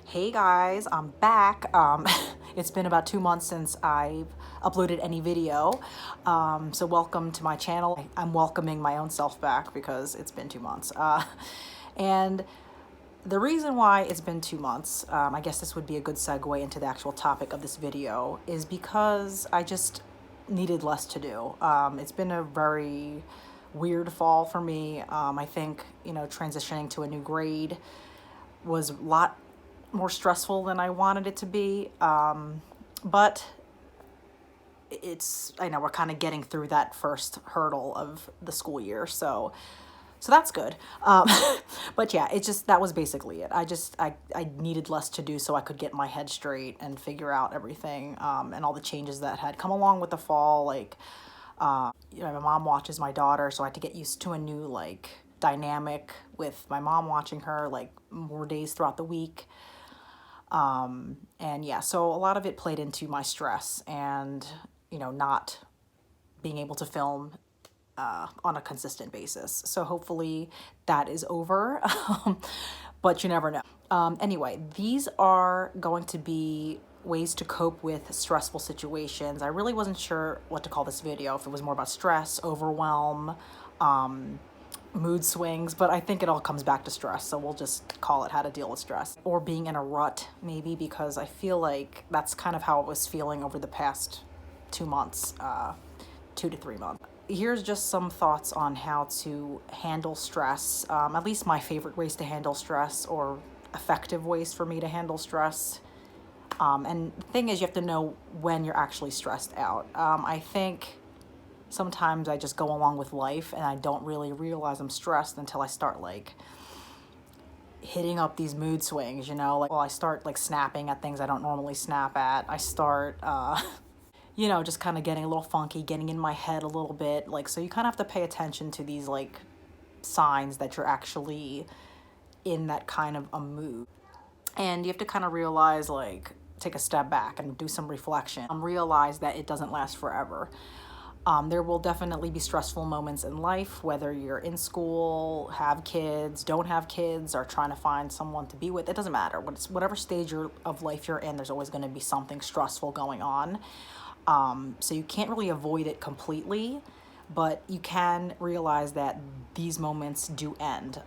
Hey guys, I'm back. It's been about 2 months since I've uploaded any video. So welcome to my channel. I'm welcoming my own self back because it's been 2 months. And the reason why it's been 2 months, I guess this would be a good segue into the actual topic of this video, is because I just needed less to do. It's been a very weird fall for me. I think, transitioning to a new grade was a lot more stressful than I wanted it to be. But I know we're kind of getting through that first hurdle of the school year. So that's good. But yeah, that was basically it. I needed less to do so I could get my head straight and figure out everything, and all the changes that had come along with the fall. My mom watches my daughter, so I had to get used to a new, dynamic with my mom watching her, more days throughout the week. And yeah, so a lot of it played into my stress and, not being able to film on a consistent basis. So hopefully that is over, but you never know. Anyway, these are going to be ways to cope with stressful situations. I really wasn't sure what to call this video, if it was more about stress, overwhelm, mood swings, but I think it all comes back to stress, so we'll just call it how to deal with stress. Or being in a rut, maybe, because I feel like that's kind of how I was feeling over the past 2 months, 2 to 3 months. Here's just some thoughts on how to handle stress, at least my favorite ways to handle stress, or effective ways for me to handle stress. And the thing is, you have to know when you're actually stressed out. I think sometimes I just go along with life and I don't really realize I'm stressed until I start hitting up these mood swings, I start snapping at things I don't normally snap at. I start, just kind of getting a little funky, getting in my head a little bit. So you kind of have to pay attention to these signs that you're actually in that kind of a mood. And you have to kind of realize, take a step back and do some reflection. Realize that it doesn't last forever. There will definitely be stressful moments in life, whether you're in school, have kids, don't have kids, or trying to find someone to be with. It doesn't matter. Whatever stage of life you're in, there's always going to be something stressful going on. So you can't really avoid it completely, but you can realize that these moments do end.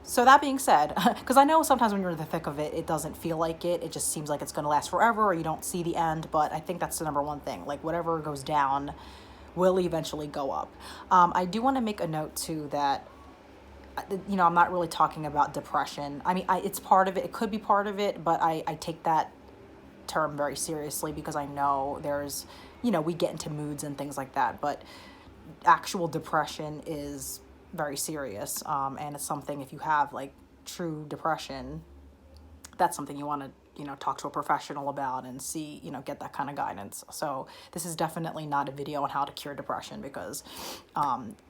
So that being said, because I know sometimes when you're in the thick of it, it doesn't feel like it. It just seems like it's going to last forever, or you don't see the end. But I think that's the number one thing. Whatever goes down will eventually go up. I do want to make a note too that, I'm not really talking about depression. I mean, it's part of it. It could be part of it, but I take that term very seriously because I know there's, we get into moods and things like that, but actual depression is very serious. And it's something, if you have true depression, that's something you want to talk to a professional about and see, get that kind of guidance. So this is definitely not a video on how to cure depression because,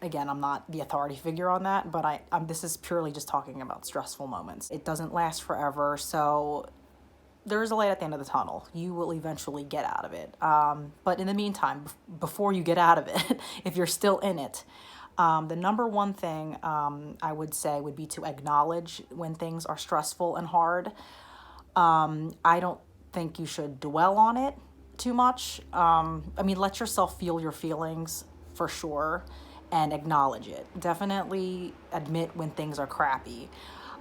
again, I'm not the authority figure on that, but this is purely just talking about stressful moments. It doesn't last forever, so there's a light at the end of the tunnel. You will eventually get out of it. But in the meantime, before you get out of it, if you're still in it, the number one thing I would say would be to acknowledge when things are stressful and hard. I don't think you should dwell on it too much. Let yourself feel your feelings for sure and acknowledge it. Definitely admit when things are crappy.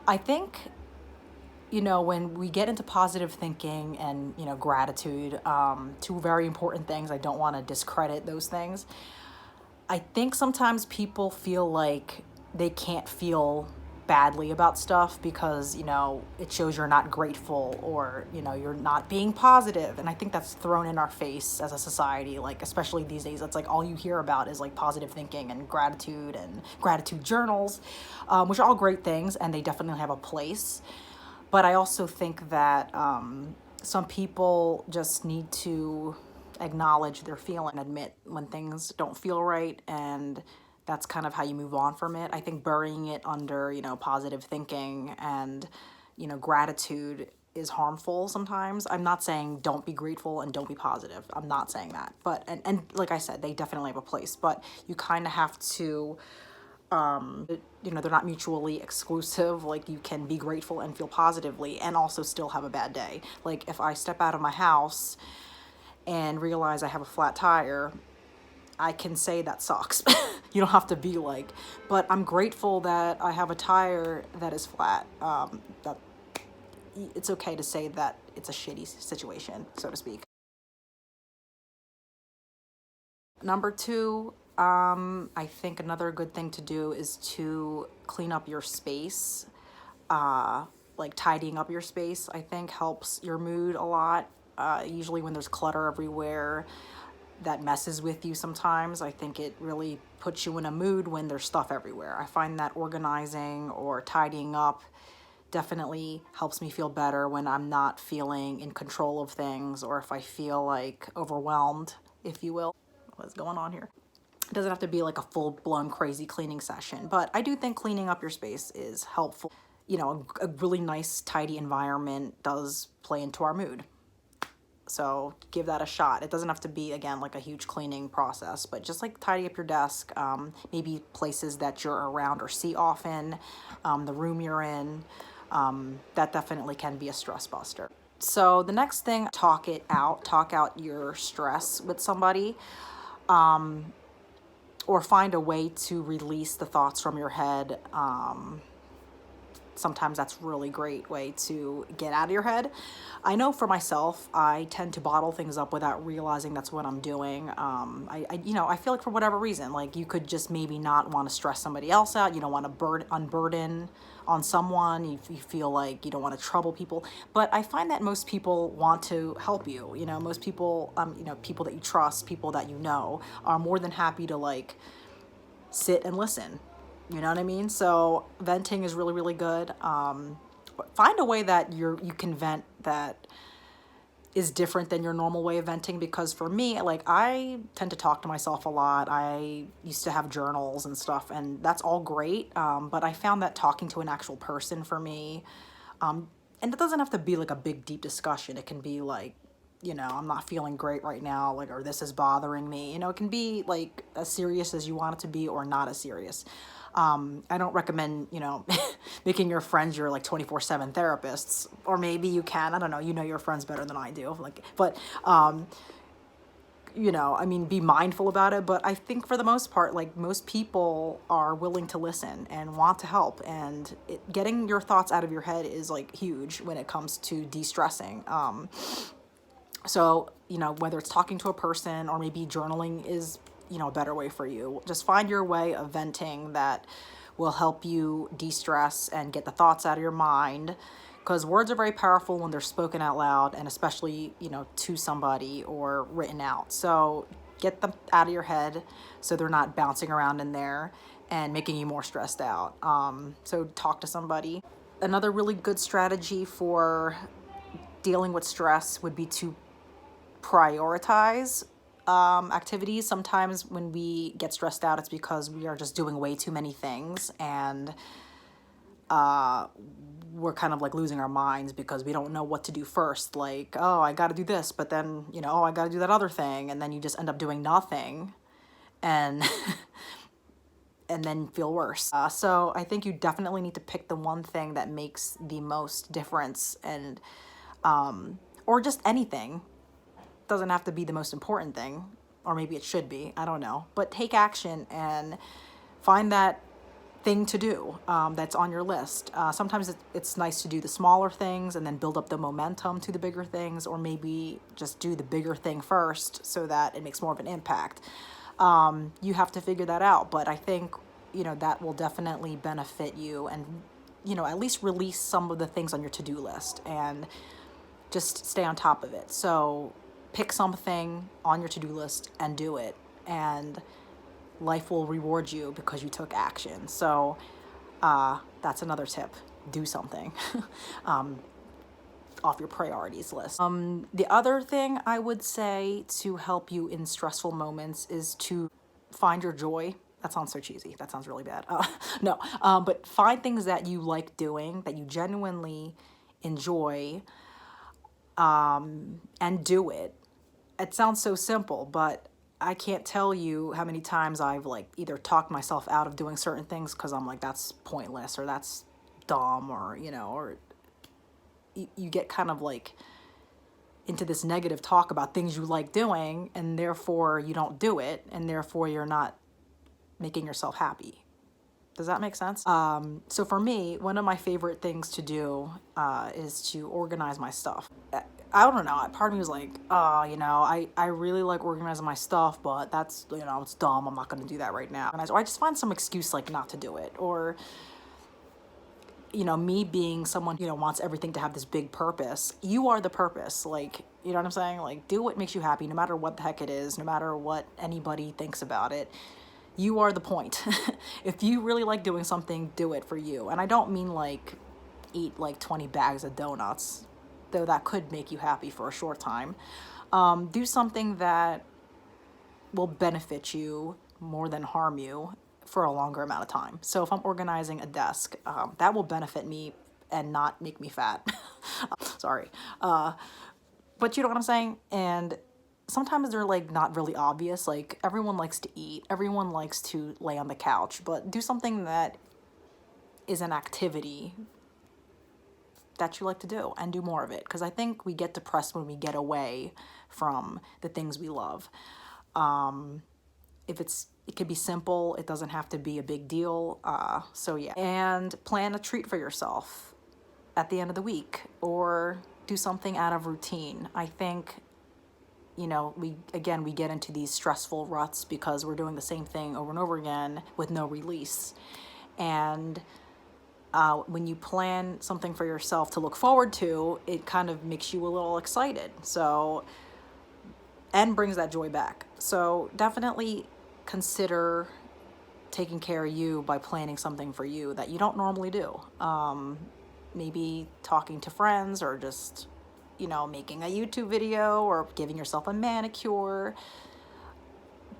I think, when we get into positive thinking and, gratitude, two very important things. I don't want to discredit those things. I think sometimes people feel like they can't feel badly about stuff because, it shows you're not grateful or, you're not being positive. And I think that's thrown in our face as a society, especially these days. It's all you hear about is positive thinking and gratitude journals, which are all great things and they definitely have a place. But I also think that some people just need to acknowledge their feeling, admit when things don't feel right, and that's kind of how you move on from it. I think burying it under, positive thinking and, gratitude is harmful sometimes. I'm not saying don't be grateful and don't be positive. I'm not saying that. But, and like I said, they definitely have a place. But you kind of have to You know, they're not mutually exclusive. Like, you can be grateful and feel positively and also still have a bad day. Like, if I step out of my house and realize I have a flat tire, I can say that sucks. You don't have to be like, but I'm grateful that I have a tire that is flat. That it's okay to say that it's a shitty situation, so to speak. Number two, I think another good thing to do is to clean up your space. Like tidying up your space, I think helps your mood a lot. Usually when there's clutter everywhere, that messes with you sometimes. I think it really puts you in a mood when there's stuff everywhere. I find that organizing or tidying up definitely helps me feel better when I'm not feeling in control of things, or if I feel like overwhelmed, if you will. What's going on here? It doesn't have to be like a full-blown crazy cleaning session, but I do think cleaning up your space is helpful. You know, a really nice, tidy environment does play into our mood. So give that a shot. It doesn't have to be, again, like a huge cleaning process, but just like tidy up your desk, maybe places that you're around or see often, the room you're in. That definitely can be a stress buster. So the next thing, talk it out. Talk out your stress with somebody, or find a way to release the thoughts from your head. Sometimes that's a really great way to get out of your head. I know for myself, I tend to bottle things up without realizing that's what I'm doing. I feel like for whatever reason, like you could just maybe not want to stress somebody else out. You don't want to unburden on someone. You feel like you don't want to trouble people. But I find that most people want to help you. You know, most people, people that you trust, people that you know, are more than happy to like sit and listen. You know what I mean? So venting is really, really good. Find a way that you can vent that is different than your normal way of venting, because for me, like, I tend to talk to myself a lot. I used to have journals and stuff, and that's all great. But I found that talking to an actual person for me, and it doesn't have to be like a big, deep discussion. It can be like, I'm not feeling great right now, like, or this is bothering me. It can be like as serious as you want it to be or not as serious. I don't recommend, making your friends your like 24/7 therapists, or maybe you can, I don't know, your friends better than I do. Like, but, I mean, be mindful about it. But I think for the most part, like, most people are willing to listen and want to help. And getting your thoughts out of your head is like huge when it comes to de-stressing. So, whether it's talking to a person or maybe journaling is, a better way for you. Just find your way of venting that will help you de-stress and get the thoughts out of your mind. Because words are very powerful when they're spoken out loud, and especially, to somebody or written out. So get them out of your head so they're not bouncing around in there and making you more stressed out. So talk to somebody. Another really good strategy for dealing with stress would be to prioritize activities. Sometimes when we get stressed out, it's because we are just doing way too many things, and we're kind of like losing our minds because we don't know what to do first. Like, oh, I got to do this, but then, oh, I got to do that other thing. And then you just end up doing nothing and and then feel worse. So I think you definitely need to pick the one thing that makes the most difference, and or just anything. Doesn't have to be the most important thing, or maybe it should be, I don't know, but take action and find that thing to do that's on your list. Sometimes it's nice to do the smaller things and then build up the momentum to the bigger things, or maybe just do the bigger thing first so that it makes more of an impact. You have to figure that out, but I think that will definitely benefit you, and at least release some of the things on your to-do list and just stay on top of it. So pick something on your to-do list and do it, and life will reward you because you took action. So that's another tip. Do something off your priorities list. The other thing I would say to help you in stressful moments is to find your joy. That sounds so cheesy. That sounds really bad. No, but find things that you like doing, that you genuinely enjoy, and do it. It sounds so simple, but I can't tell you how many times I've like either talked myself out of doing certain things because I'm like, that's pointless or that's dumb, or, you know, or you get kind of like into this negative talk about things you like doing, and therefore you don't do it, and therefore you're not making yourself happy. Does that make sense? So for me, one of my favorite things to do is to organize my stuff. I don't know. Part of me was like, you know, I really like organizing my stuff, but that's, you know, it's dumb. I'm not going to do that right now. And I just find some excuse like not to do it. Or, you know, me being someone, you know, wants everything to have this big purpose. You are the purpose. Like, you know what I'm saying? Like, do what makes you happy, no matter what the heck it is, no matter what anybody thinks about it. You are the point. If you really like doing something, do it for you. And I don't mean like eat like 20 bags of donuts, though that could make you happy for a short time. Do something that will benefit you more than harm you for a longer amount of time. So if I'm organizing a desk, that will benefit me and not make me fat. Sorry. But you know what I'm saying? And sometimes they're like not really obvious. Like everyone likes to eat, everyone likes to lay on the couch, but do something that is an activity that you like to do and do more of it. Because I think we get depressed when we get away from the things we love. It could be simple. It doesn't have to be a big deal. So yeah, and plan a treat for yourself at the end of the week, or do something out of routine. I think, you know, we get into these stressful ruts because we're doing the same thing over and over again with no release. And when you plan something for yourself to look forward to, it kind of makes you a little excited. So, and brings that joy back. So definitely consider taking care of you by planning something for you that you don't normally do. Maybe talking to friends, or just, you know, making a YouTube video, or giving yourself a manicure,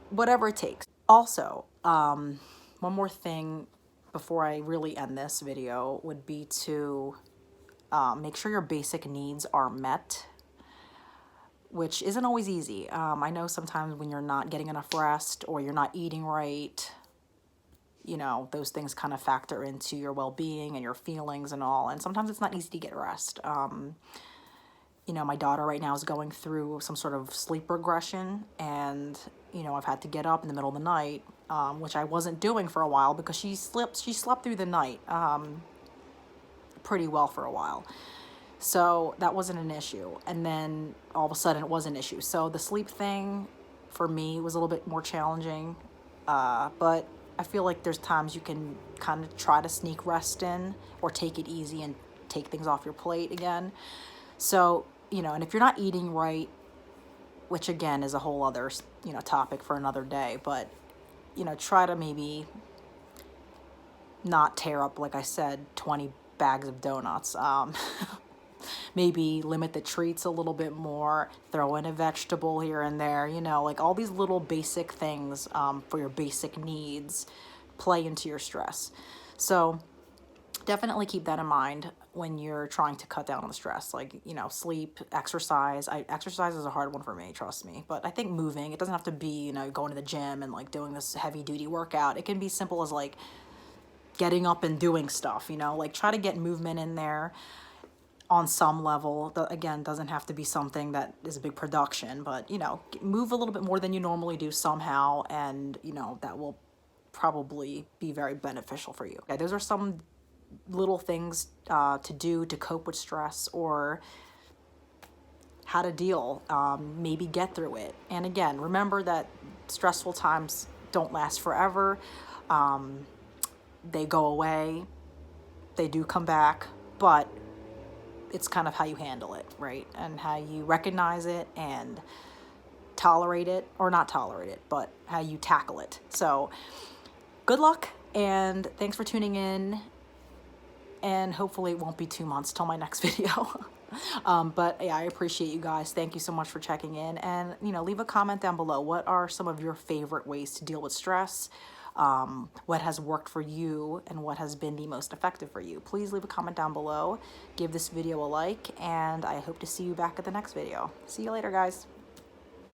whatever it takes. Also, one more thing before I really end this video would be to make sure your basic needs are met, which isn't always easy. I know sometimes when you're not getting enough rest or you're not eating right, you know, those things kind of factor into your well-being and your feelings and all. And sometimes it's not easy to get rest. You know, my daughter right now is going through some sort of sleep regression, and, you know, I've had to get up in the middle of the night, which I wasn't doing for a while because she slept through the night pretty well for a while. So that wasn't an issue. And then all of a sudden it was an issue. So the sleep thing for me was a little bit more challenging. But I feel like there's times you can kind of try to sneak rest in, or take it easy and take things off your plate again. So, you know, and if you're not eating right, which again is a whole other, you know, topic for another day, but, you know, try to maybe not tear up, like I said, 20 bags of donuts. Maybe limit the treats a little bit more, throw in a vegetable here and there, you know, like all these little basic things for your basic needs play into your stress. So definitely keep that in mind when you're trying to cut down on the stress. Like, you know, sleep, exercise. Exercise is a hard one for me, trust me. But I think moving, it doesn't have to be, you know, going to the gym and like doing this heavy duty workout. It can be simple as like getting up and doing stuff, you know, like try to get movement in there on some level. Again, doesn't have to be something that is a big production, but, you know, move a little bit more than you normally do somehow, and, you know, that will probably be very beneficial for you. Okay, those are some little things to do to cope with stress, or how to deal, maybe get through it. And again, remember that stressful times don't last forever. They go away, they do come back, but it's kind of how you handle it, right? And how you recognize it and tolerate it, or not tolerate it, but how you tackle it. So good luck, and thanks for tuning in. And hopefully it won't be 2 months till my next video. But yeah, I appreciate you guys. Thank you so much for checking in. And, you know, leave a comment down below. What are some of your favorite ways to deal with stress? What has worked for you, and what has been the most effective for you? Please leave a comment down below. Give this video a like, and I hope to see you back at the next video. See you later, guys.